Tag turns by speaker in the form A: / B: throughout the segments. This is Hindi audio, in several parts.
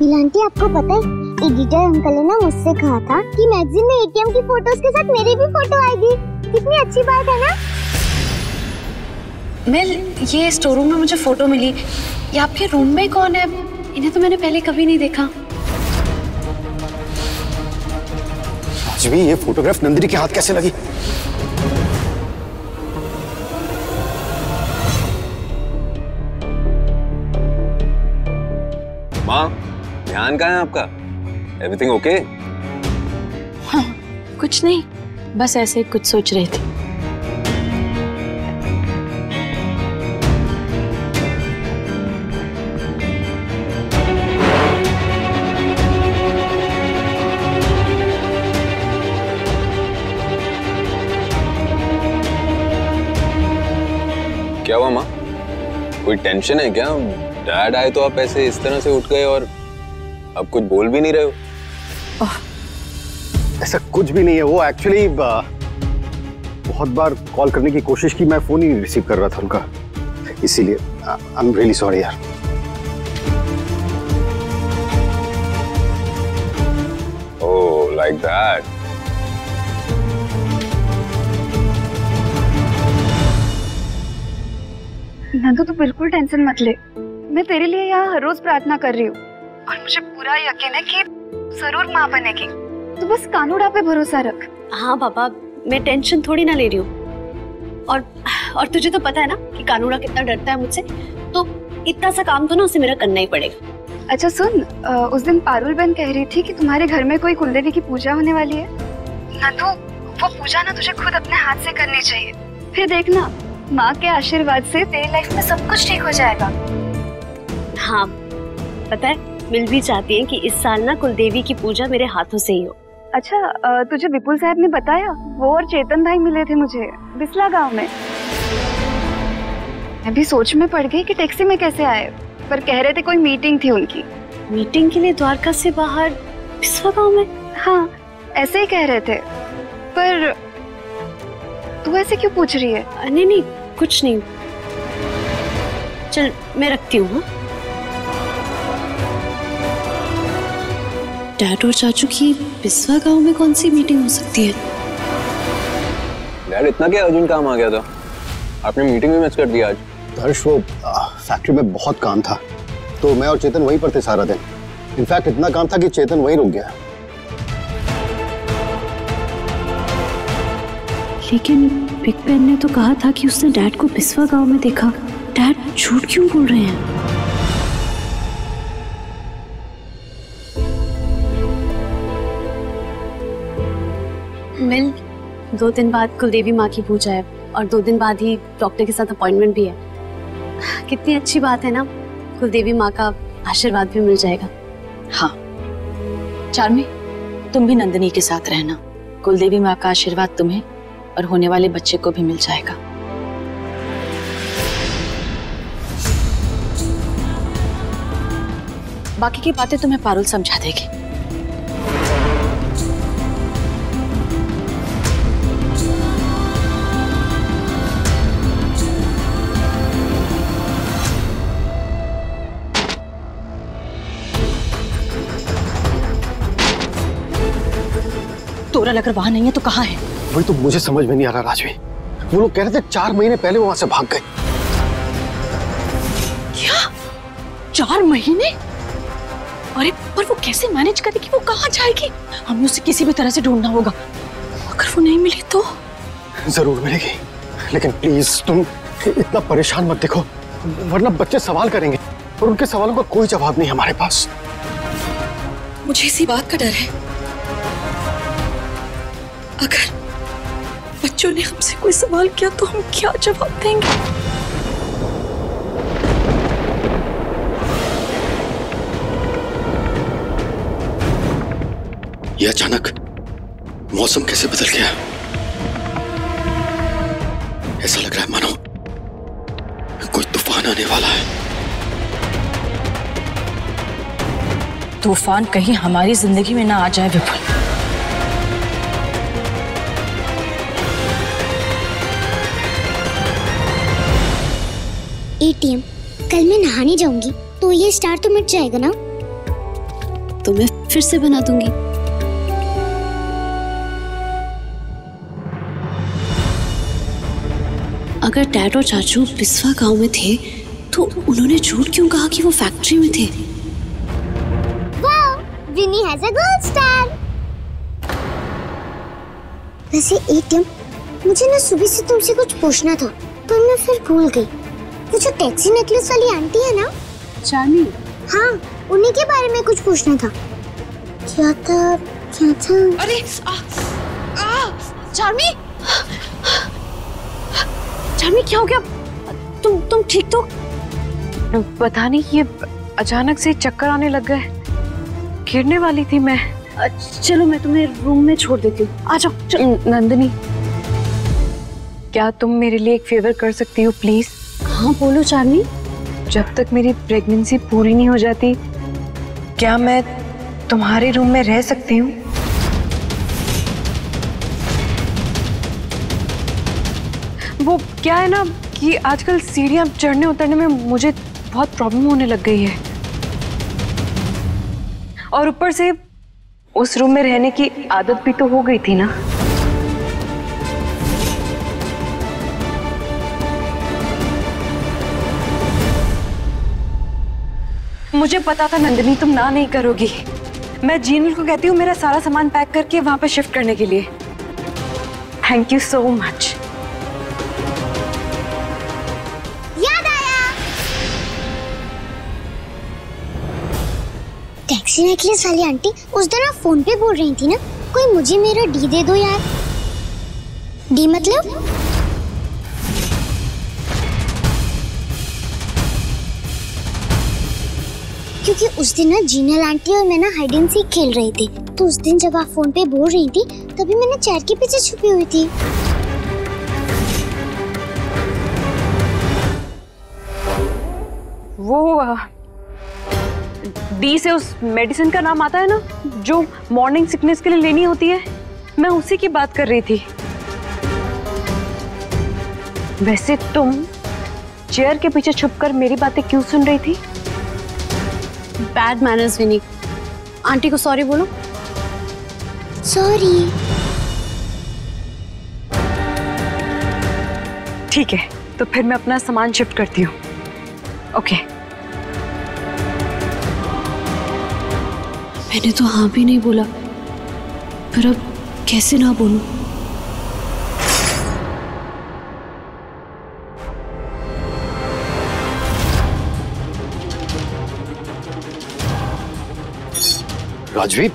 A: मिलांटी, आपको पता है एडिटर अंकल ने ना मुझसे कहा था कि मैगजीन में एटीएम की फोटोज के साथ मेरी भी फोटो आएगी। कितनी अच्छी बात है ना।
B: मिल, ये स्टोर रूम में मुझे फोटो मिली। ये आपके रूम में कौन है? इन्हें तो मैंने पहले कभी नहीं देखा।
C: आज भी ये फोटोग्राफ नंदिनी के हाथ कैसे लगी?
D: माँ, ध्यान कहाँ है आपका? Everything okay?
B: हाँ, कुछ नहीं, बस ऐसे कुछ सोच रही थी।
D: क्या हुआ माँ? कोई टेंशन है क्या? डैड आए तो आप ऐसे इस तरह से उठ गए और अब कुछ बोल भी नहीं रहे हो।
C: ऐसा कुछ भी नहीं है। वो एक्चुअली बहुत बार कॉल करने की कोशिश की, मैं फोन ही नहीं रिसीव कर रहा था उनका, इसीलिए आई एम रियली सॉरी यार।
D: ओह, लाइक दैट।
E: नंदू, तो बिल्कुल टेंशन मत ले। मैं तेरे लिए यहाँ हर रोज प्रार्थना कर रही हूँ और मुझे पूरा यकीन है कि जरूर माँ बनेगी। तू बस कानूड़ा पे भरोसा रख।
B: हाँ पापा, मैं टेंशन थोड़ी ना ले रही हूँ। और तुझे तो पता है ना कि कानूड़ा कितना डरता है मुझसे, तो इतना सा काम तो ना उसे मेरा करना ही पड़ेगा।
E: अच्छा सुन, उस दिन पारुल बहन कह रही थी कि तुम्हारे घर में कोई कुलदेवी की पूजा होने वाली है। नंदू, वो पूजा ना तुझे खुद अपने हाथ से करनी चाहिए। फिर देखना, माँ के आशीर्वाद से तेरी लाइफ में सब कुछ ठीक हो जाएगा।
B: हाँ, पता है, मिल भी चाहती है कि इस साल ना कुलदेवी की पूजा मेरे हाथों से ही हो।
E: अच्छा, तुझे विपुल साहब ने बताया? वो और चेतन भाई मिले थे मुझे बिस्ला गांव में। मैं भी सोच में पड़ गई कि टैक्सी में कैसे आए, पर कह रहे थे कोई मीटिंग थी उनकी।
B: मीटिंग के लिए द्वारका से बाहर बिस्वा गांव में?
E: हाँ, ऐसे ही कह रहे थे। पर तू ऐसे क्यों पूछ रही है?
B: नहीं नहीं, कुछ नहीं। चल मैं रखती हूँ। डैड और चाचू की बिस्वा गांव में कौन सी मीटिंग हो सकती है?
D: डैड, इतना क्या अर्जेंट काम आ गया था? आपने मीटिंग भी मिस कर दिया आज।
C: हर्ष, वो फैक्ट्री में बहुत काम था, तो मैं और चेतन वहीं पर थे सारा दिन। इनफैक्ट इतना काम था कि चेतन वहीं रुक गया।
B: लेकिन बिग बेन ने तो कहा था कि उसने डैड को बिस्वा गांव में देखा। डैड झूठ क्यों बोल रहे हैं? मिल, 2 दिन बाद कुलदेवी माँ की पूजा है और 2 दिन बाद ही डॉक्टर के साथ अपॉइंटमेंट भी है। कितनी अच्छी बात है ना, कुलदेवी माँ का आशीर्वाद भी मिल जाएगा।
F: हाँ चार्मी, तुम भी नंदिनी के साथ रहना। कुलदेवी माँ का आशीर्वाद तुम्हें और होने वाले बच्चे को भी मिल जाएगा। बाकी की बातें तुम्हें पारुल समझा देगी। तोरल अगर वहां नहीं है तो कहाँ है?
C: वही तो मुझे समझ में नहीं आ रहा राजवी। वो लोग कह रहे थे 4 महीने पहले वो वहां से भाग गए।
F: क्या 4 महीने? अरे पर वो कैसे मैनेज करेगी? वो कहाँ जाएगी? हमें उसे किसी भी तरह से ढूंढना होगा। अगर वो नहीं मिली तो?
C: जरूर मिलेगी, लेकिन प्लीज तुम इतना परेशान मत देखो, वरना बच्चे सवाल करेंगे और उनके सवालों का कोई जवाब नहीं हमारे पास।
F: मुझे इसी बात का डर है, अगर बच्चों ने हमसे कोई सवाल किया तो हम क्या जवाब देंगे?
C: ये अचानक मौसम कैसे बदल गया? ऐसा लग रहा है मानो कोई तूफान आने वाला है।
F: तूफान कहीं हमारी जिंदगी में ना आ जाए विपुल।
A: एटीएम, कल मैं नहाने जाऊंगी तो ये स्टार तो मिट जाएगा ना?
B: तो मैं फिर से बना दूंगी। अगर डैड और चाचू बिस्वा गांव में थे तो उन्होंने झूठ क्यों कहा कि वो फैक्ट्री में थे?
A: Wow, Winnie has a gold star. वैसे एटीएम, मुझे ना सुबह से तुमसे कुछ पूछना था पर मैं फिर भूल गई। वो जो टैक्सी नेकलेस वाली आंटी है ना,
B: चार्मी?
A: हाँ, उन्हीं के बारे में कुछ पूछना था। क्या था?
F: अरे चार्मी,
B: चार्मी क्या हो गया? तुम ठीक तो?
F: पता नहीं, ये अचानक से चक्कर आने लग गए। गिरने वाली थी मैं।
B: चलो मैं तुम्हें रूम में छोड़ देती हूँ, आ जाओ।
F: नंदिनी, क्या तुम मेरे लिए एक फेवर कर सकती हो प्लीज?
B: हाँ बोलो चार्मी।
F: जब तक मेरी प्रेगनेंसी पूरी नहीं हो जाती, क्या मैं तुम्हारे रूम में रह सकती हूँ? वो क्या है ना कि आजकल सीढ़ियाँ चढ़ने उतरने में मुझे बहुत प्रॉब्लम होने लग गई है, और ऊपर से उस रूम में रहने की आदत भी तो हो गई थी ना। मुझे पता था नंदिनी तुम ना नहीं करोगी। मैं जीनल को कहती हूँ मेरा सारा सामान पैक करके वहां पे शिफ्ट करने के लिए। Thank you so much.
A: याद आया, टैक्सी नेकलेस वाली आंटी उस दिन आप फोन पे बोल रही थी ना, कोई मुझे मेरा डी दे दो यार। डी मतलब? क्योंकि उस दिन ना जीनल आंटी और मैं ना हाइड एंड सीक खेल रहे थे, तो उस दिन जब आप फोन पे बोल रही थी तभी मैंने चेयर के पीछे छुपी हुई थी।
F: वो डी से उस मेडिसिन का नाम आता है ना, जो मॉर्निंग सिकनेस के लिए लेनी होती है, मैं उसी की बात कर रही थी। वैसे तुम चेयर के पीछे छुपकर मेरी बातें क्यों सुन रही थी?
B: बैड मैनर्स विनी। आंटी को सॉरी बोलो।
A: सॉरी।
F: ठीक है, तो फिर मैं अपना सामान शिफ्ट करती हूँ। ओके।
B: मैंने तो हाँ भी नहीं बोला, पर अब कैसे ना बोलूं?
C: राजवीर,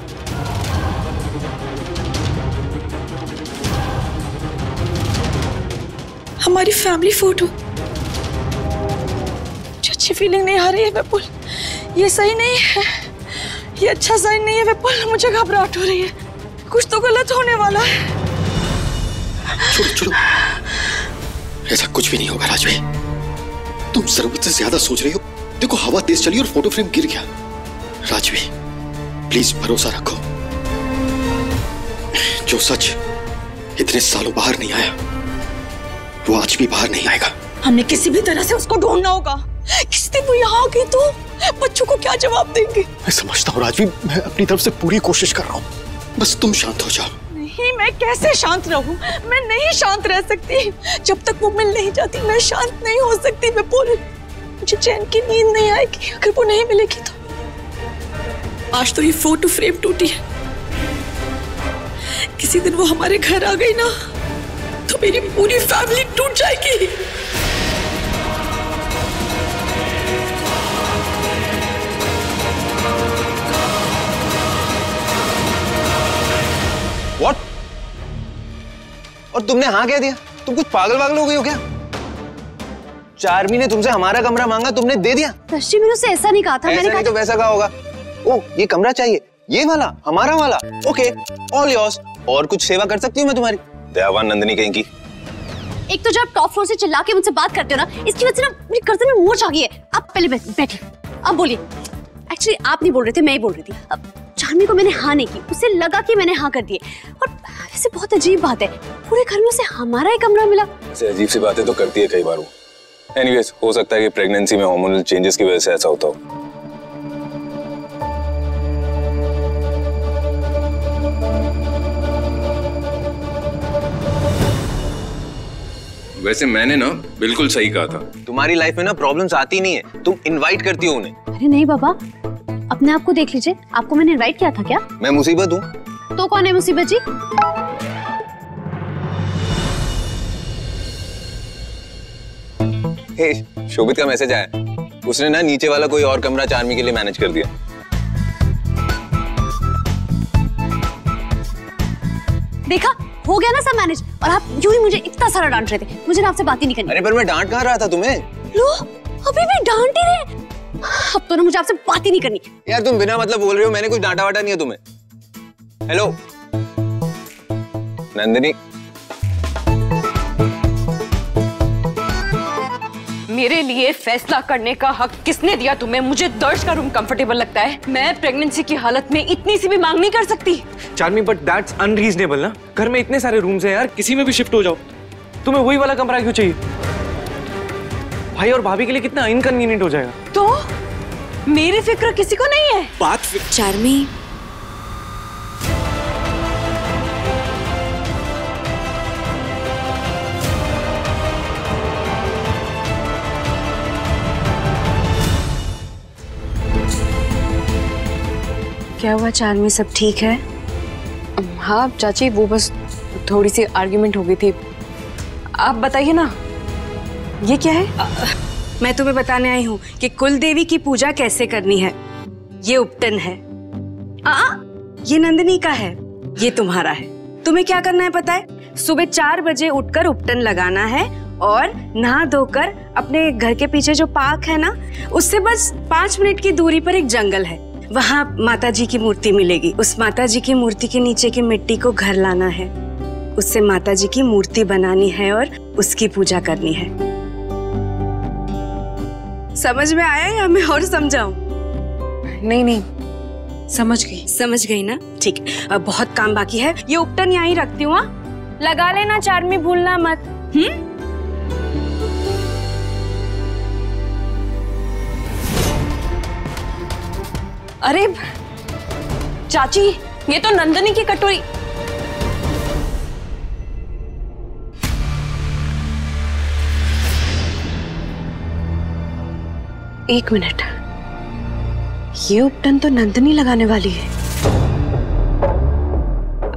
F: हमारी फैमिली फोटो। अच्छी फीलिंग नहीं आ रही है विपुल, ये सही नहीं है, ये अच्छा साइन नहीं है विपुल। मुझे घबराहट हो रही है, कुछ तो गलत होने वाला है।
C: छोड़ो, ऐसा कुछ भी नहीं होगा राजवीर, तुम जरूरत से ज्यादा सोच रही हो। देखो हवा तेज चली और फोटो फ्रेम गिर गया। राजवीर प्लीज भरोसा रखो, जो सच इतने सालों बाहर नहीं आया वो आज भी बाहर नहीं आएगा।
F: हमने किसी भी तरह से उसको ढूंढना होगा। किस दिन वो यहाँ आ गई तो बच्चों को क्या जवाब देंगे?
C: मैं समझता हूँ राजवीर, मैं अपनी तरफ से पूरी कोशिश कर रहा हूँ, बस तुम शांत हो जाओ।
F: नहीं, मैं कैसे शांत रहूं? मैं नहीं शांत रह सकती। जब तक वो मिल नहीं जाती मैं शांत नहीं हो सकती विपुल। मुझे चैन की नींद नहीं आएगी अगर वो नहीं मिलेगी तो। आज तो ये फोटो फ्रेम टूटी है, किसी दिन वो हमारे घर आ गई ना तो मेरी पूरी फैमिली टूट जाएगी।
D: What? और तुमने हाँ कह दिया? तुम कुछ पागल वागल हो गई हो क्या? चार्मी ने तुमसे हमारा कमरा मांगा, तुमने दे दिया?
B: दृष्टि मैंने उससे ऐसा नहीं कहा था। मैंने कहा
D: तो वैसा कहा होगा। ओ, ये कमरा चाहिए, ये वाला, हमारा वाला। Okay, all yours. और कुछ सेवा कर सकती हूँ मैं तुम्हारी? दयावान नंदिनी कहीं की।
B: एक तो जब टॉप फ्लोर से चिल्ला के मुझसे बात करते हो ना, इसकी वजह से ना मेरी गर्दन में मोच आ गई है। आप पहले बैठिए, अब बोलिए। एक्चुअली आप नहीं बोल रहे थे, मैं ही बोल रही थी। अब चार्मी को मैंने हाँ नहीं की, उसे लगा कि मैंने हाँ कर दिए। और वैसे बहुत अजीब बात है, पूरे घर में उसे हमारा ही कमरा मिला।
D: ऐसे अजीब सी बातें तो करती है कई बार वो। एनीवेज, हो सकता है कि प्रेगनेंसी में हार्मोनल चेंजेस की वजह से ऐसा होता हो। वैसे मैंने ना बिल्कुल सही कहा था। तुम्हारी लाइफ में ना प्रॉब्लम्स आती नहीं है, तुम इनवाइट करती हो उन्हें।
B: अरे नहीं बाबा, अपने आप को देख लीजिए, आपको मैंने इनवाइट किया था क्या?
D: मैं मुसीबत हूँ?
B: तो कौन है मुसीबत जी?
D: शोभित का मैसेज आया, उसने ना नीचे वाला कोई और कमरा चार्मी के लिए मैनेज कर दिया।
B: देखा, हो गया ना सब मैनेज। और आप यूं ही मुझे इतना सारा डांट रहे थे, मुझे ना आपसे बात ही नहीं करनी।
D: अरे पर मैं डांट कहाँ रहा था तुम्हें?
B: लो, अभी भी डांट ही रहे। अब तो ना मुझे आपसे बात ही नहीं करनी।
D: यार तुम बिना मतलब बोल रहे हो, मैंने कुछ डांटा वाटा नहीं है तुम्हें। हेलो नंदिनी,
F: मेरे लिए फैसला करने का हक किसने दिया तुम्हें? मुझे दर्श का रूम कंफर्टेबल लगता है, मैं प्रेगनेंसी की हालत में इतनी सी भी मांग नहीं कर सकती।
G: चार्मी, बट दैट्स अनरीजनेबल ना। घर में इतने सारे रूम्स हैं यार, किसी में भी शिफ्ट हो जाओ। तुम्हें वही वाला कमरा क्यों चाहिए? भाई और भाभी के लिए कितना इनकन्वीनियंट हो जाएगा।
F: तो मेरी फिक्र किसी को नहीं है?
G: बात
B: चार्मी,
F: क्या हुआ चार्मी, सब ठीक है? हाँ चाची, वो बस थोड़ी सी आर्ग्यूमेंट हो गई थी। आप बताइए ना, ये क्या है?
H: मैं तुम्हें बताने आई हूँ कि कुल देवी की पूजा कैसे करनी है। ये उपटन है। ये नंदिनी का है, ये तुम्हारा है। तुम्हें क्या करना है पता है? सुबह 4 बजे उठकर उपटन लगाना है और नहा धोकर अपने घर के पीछे जो पार्क है ना, उससे बस 5 मिनट की दूरी पर एक जंगल है, वहाँ माता जी की मूर्ति मिलेगी। उस माता जी की मूर्ति के नीचे की मिट्टी को घर लाना है, उससे माता जी की मूर्ति बनानी है और उसकी पूजा करनी है। समझ में आया या मैं और समझाऊं?
F: नहीं नहीं, समझ गई।
H: समझ गई ना? ठीक है, अब बहुत काम बाकी है। ये उपटन यहीं रखती हूँ, लगा लेना चार्मी, भूलना मत।
F: अरे चाची, ये तो नंदिनी की कटोरी। एक मिनट, ये उपटन तो नंदिनी लगाने वाली है।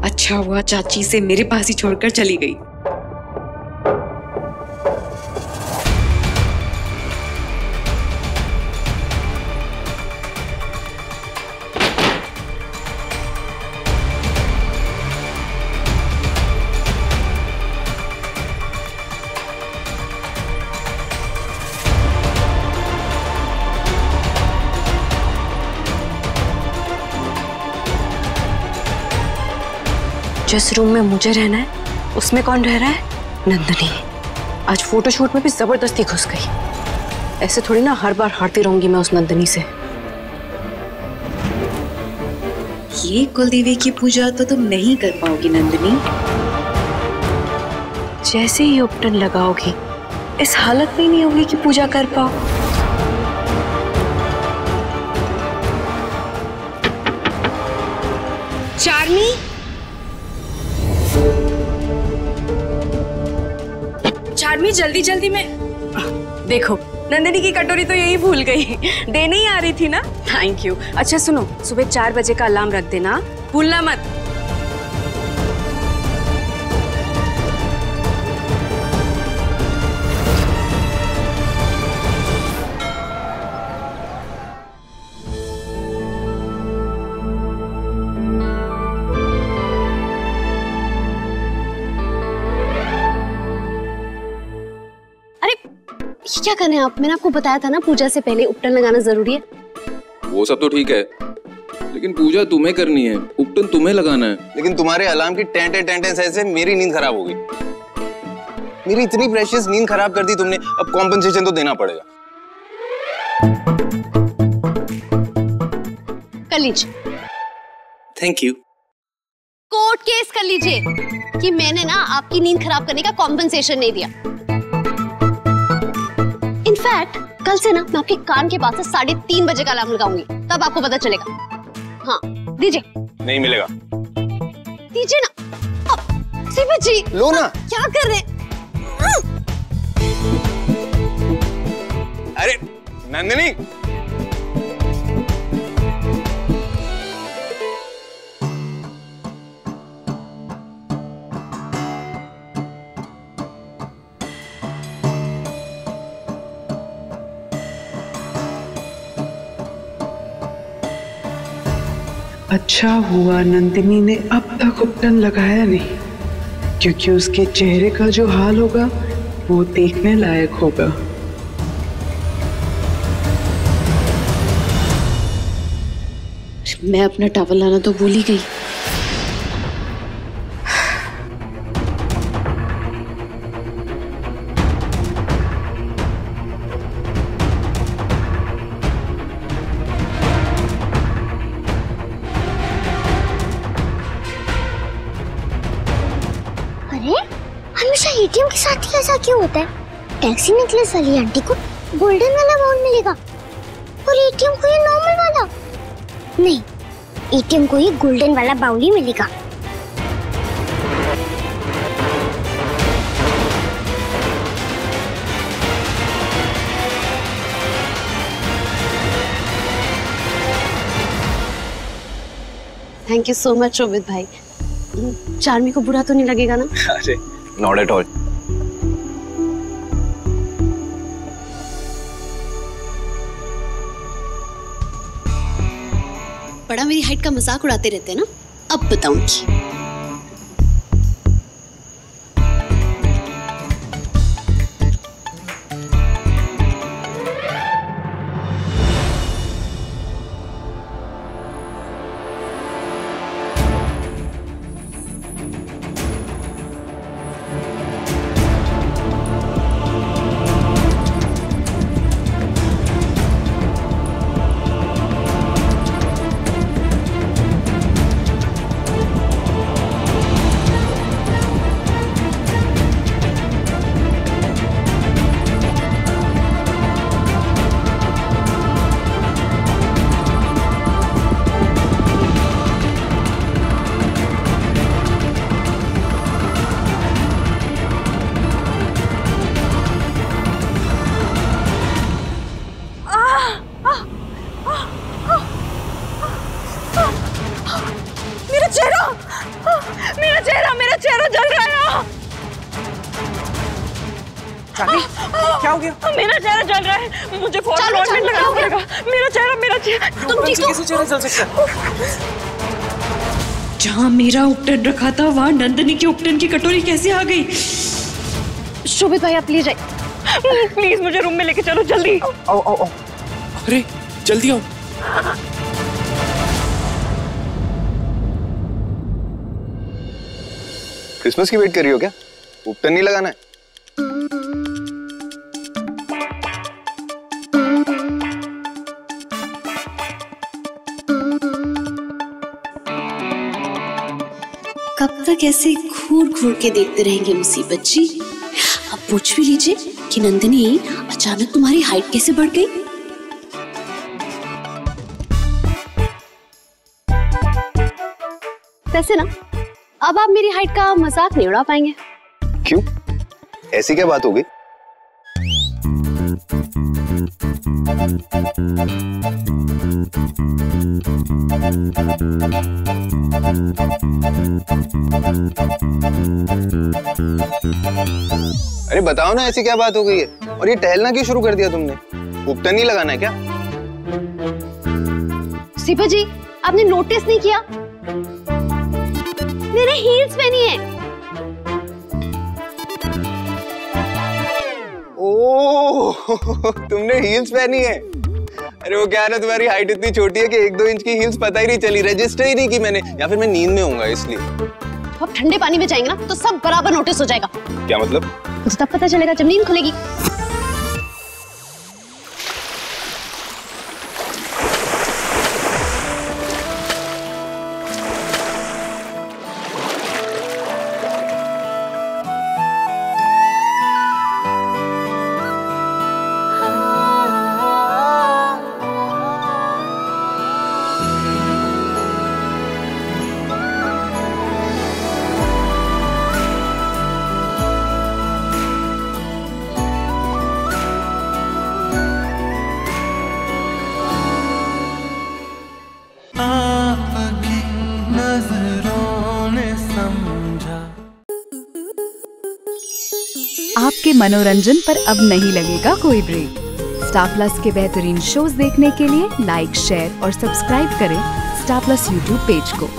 I: अच्छा हुआ चाची से मेरे पास ही छोड़कर चली गई।
F: जिस रूम में मुझे रहना है उसमें कौन रह रहा है? नंदिनी। आज फोटोशूट में भी जबरदस्ती घुस गई। ऐसे थोड़ी ना हर बार हारती रहूंगी मैं उस नंदिनी से।
I: ये कुलदेवी की पूजा तो तुम नहीं कर पाओगी नंदिनी।
F: जैसे ही उपटन लगाओगी, इस हालत में नहीं होगी कि पूजा कर पाओ।
H: चार्मी, चार्मी जल्दी जल्दी में देखो, नंदिनी की कटोरी तो यही भूल गई, देने ही आ रही थी ना। Thank you. अच्छा सुनो, सुबह 4 बजे का अलार्म रख देना, भूलना मत।
B: क्या कर रहे हैं आप? मैंने आपको बताया था ना, पूजा से पहले उपटन लगाना जरूरी है।
D: वो सब तो ठीक है, लेकिन पूजा तुम्हें करनी है, उपटन तुम्हें लगाना है। लेकिन तुम्हारे अलार्म की टेंटें से मेरी नींद खराब हो गई। मेरी इतनी प्रेशियस नींद खराब कर दी तुमने, अब कॉम्पनसेशन तो देना पड़ेगा।
B: कर लीजिए।
G: Thank you.
B: कोर्ट केस कर लीजिए कि मैंने ना आपकी नींद खराब करने का कॉम्पनसेशन नहीं दिया। इनफैक्ट कल से ना मैं आपके कान के पास से 3:30 बजे का अलार्म लगाऊंगी, तब आपको पता चलेगा। हाँ दीजिए।
D: नहीं मिलेगा।
B: दीजिए ना। अब जी
D: लो ना।
B: क्या कर रहे हैं?
D: अरे नंदिनी,
J: अच्छा हुआ नंदिनी ने अब तक उपटन लगाया नहीं, क्योंकि उसके चेहरे का जो हाल होगा वो देखने लायक होगा।
I: मैं अपना टॉवल लाना तो भूल ही गई।
A: हमेशा एटीएम के साथ ही ऐसा क्यों होता है? टैक्सी नेकलेस वाली आंटी को गोल्डन वाला बाउल मिलेगा और एटीएम को ये नॉर्मल वाला। नहीं, एटीएम को ये गोल्डन वाला बाउल ही मिलेगा।
B: थैंक यू सो मच रोबित भाई। चार्मी को बुरा तो नहीं लगेगा ना?
D: अरे नॉट एट ऑल।
B: बड़ा मेरी हाइट का मजाक उड़ाते रहते हैं ना, अब बताऊंगी।
F: मेरा चेहरा जल रहा है।
G: क्या हो गया?
F: मेरा चेहरा जल रहा है, मुझे फौरन ऑइंटमेंट लगाना पड़ेगा। मेरा चेहरा
G: तुम ठीक हो? कैसे चेहरा जल सकता है?
I: जहाँ मेरा उपटन रखा था वहाँ नंदिनी के उपटन की कटोरी कैसे आ गई?
B: शोभित भाई आप ले जाइए
F: प्लीज, मुझे रूम में लेके चलो जल्दी।
G: आओ आओ आओ। अरे जल्दी आओ।
D: क्रिसमस की वेट कर रही हो क्या? उपटन नहीं लगाना है?
I: कब तक ऐसे घूर घूर के देखते रहेंगे मुसीबत जी? अब पूछ भी लीजिए कि नंदिनी अचानक तुम्हारी हाइट कैसे बढ़ गई?
B: वैसे ना अब आप मेरी हाइट का मजाक नहीं उड़ा पाएंगे।
D: क्यों? ऐसी क्या बात हो गई? अरे बताओ ना, ऐसी क्या बात हो गई है? और ये टहलना क्यों शुरू कर दिया तुमने? उपटन नहीं लगाना है क्या?
B: सिपा जी आपने नोटिस नहीं किया? मैंने हील्स पहनी है।
D: ओह तुमने हील्स पहनी है? अरे वो क्या है ना, तुम्हारी हाइट इतनी छोटी है कि 1-2 इंच की हील्स पता ही नहीं चली, रजिस्टर ही नहीं की मैंने, या फिर मैं नींद में होऊंगा इसलिए।
B: अब ठंडे पानी में जाएंगे ना तो सब बराबर नोटिस हो जाएगा।
D: क्या मतलब?
B: मुझे तब पता चलेगा जब नींद खुलेगी।
K: आपके मनोरंजन पर अब नहीं लगेगा कोई ब्रेक। स्टार प्लस के बेहतरीन शोज देखने के लिए लाइक, शेयर और सब्सक्राइब करें स्टार प्लस यूट्यूब पेज को।